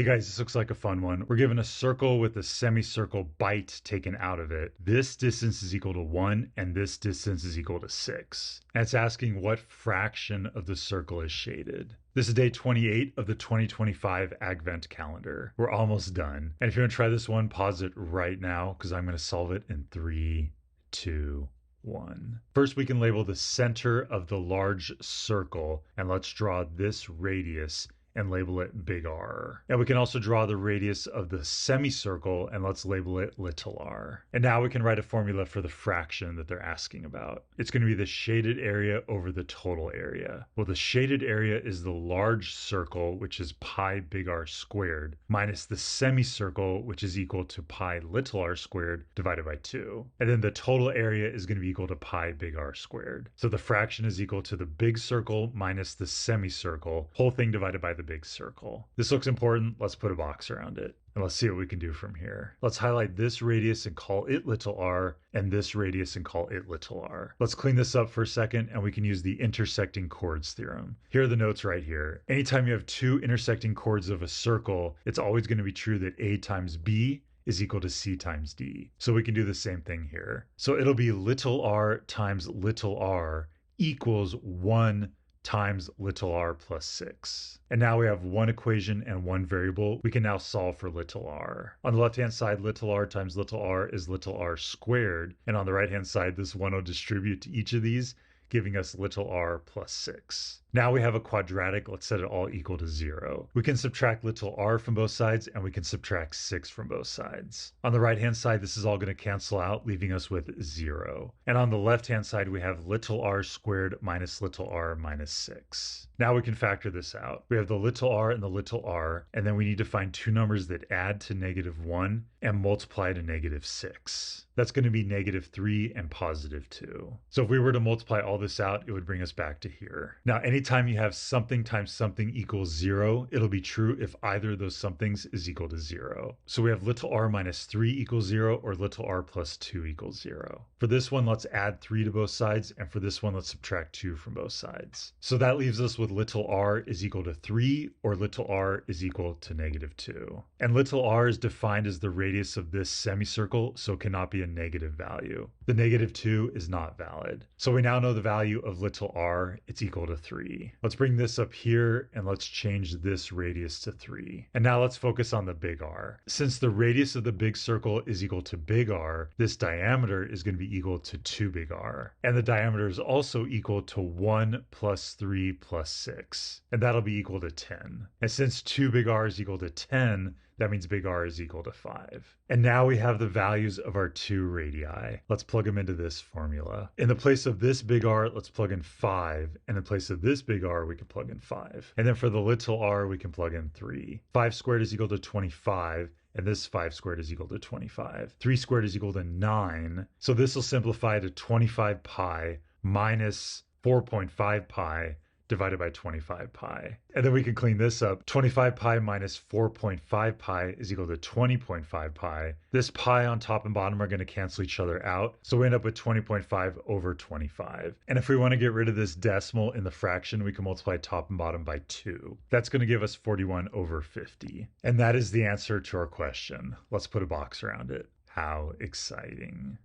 Hey guys, this looks like a fun one. We're given a circle with a semicircle bite taken out of it. This distance is equal to 1 and this distance is equal to 6. And it's asking what fraction of the circle is shaded. This is day 28 of the 2025 Advent calendar. We're almost done. And if you want to try this one, pause it right now because I'm going to solve it in 3, 2, 1. First, we can label the center of the large circle and let's draw this radius and label it big R. And we can also draw the radius of the semicircle and let's label it little r. And now we can write a formula for the fraction that they're asking about. It's going to be the shaded area over the total area. Well, the shaded area is the large circle, which is pi big R squared, minus the semicircle, which is equal to pi little r squared divided by 2. And then the total area is going to be equal to pi big R squared. So the fraction is equal to the big circle minus the semicircle, whole thing divided by the big circle. This looks important. Let's put a box around it. And let's see what we can do from here. Let's highlight this radius and call it little r, and this radius and call it little r. Let's clean this up for a second, and we can use the intersecting chords theorem. Here are the notes right here. Anytime you have two intersecting chords of a circle, it's always going to be true that a times b is equal to c times d. So we can do the same thing here. So it'll be little r times little r equals 1 times little r plus 6. And now we have one equation and one variable. We can now solve for little r. On the left-hand side, little r times little r is little r squared. And on the right-hand side, this 1 will distribute to each of these, giving us little r plus 6. Now we have a quadratic. Let's set it all equal to 0. We can subtract little r from both sides, and we can subtract 6 from both sides. On the right-hand side, this is all going to cancel out, leaving us with 0. And on the left-hand side, we have little r squared minus little r minus 6. Now we can factor this out. We have the little r and the little r, and then we need to find two numbers that add to -1 and multiply to -6. That's going to be -3 and +2. So if we were to multiply all this out, it would bring us back to here. Now, anytime you have something times something equals 0, it'll be true if either of those somethings is equal to 0. So we have little r minus 3 equals 0 or little r plus 2 equals 0. For this one, let's add 3 to both sides, and for this one, let's subtract 2 from both sides. So that leaves us with little r is equal to 3 or little r is equal to -2. And little r is defined as the radius of this semicircle, so it cannot be a negative value. The -2 is not valid. So we now know the value of little r, it's equal to 3. Let's bring this up here and let's change this radius to 3. And now let's focus on the big R. Since the radius of the big circle is equal to big R, this diameter is going to be equal to 2 big R. And the diameter is also equal to 1 plus 3 plus 6. And that'll be equal to 10. And since 2 big R is equal to 10, that means big R is equal to 5. And now we have the values of our two radii. Let's plug them into this formula. In the place of this big R, let's plug in 5. And in place of this big R, we can plug in 5. And then for the little r, we can plug in 3. 5 squared is equal to 25. And this 5 squared is equal to 25. 3 squared is equal to 9. So this will simplify to 25 pi minus 4.5 pi divided by 25 pi. And then we can clean this up. 25 pi minus 4.5 pi is equal to 20.5 pi. This pi on top and bottom are going to cancel each other out. So we end up with 20.5 over 25. And if we want to get rid of this decimal in the fraction, we can multiply top and bottom by 2. That's going to give us 41 over 50. And that is the answer to our question. Let's put a box around it. How exciting.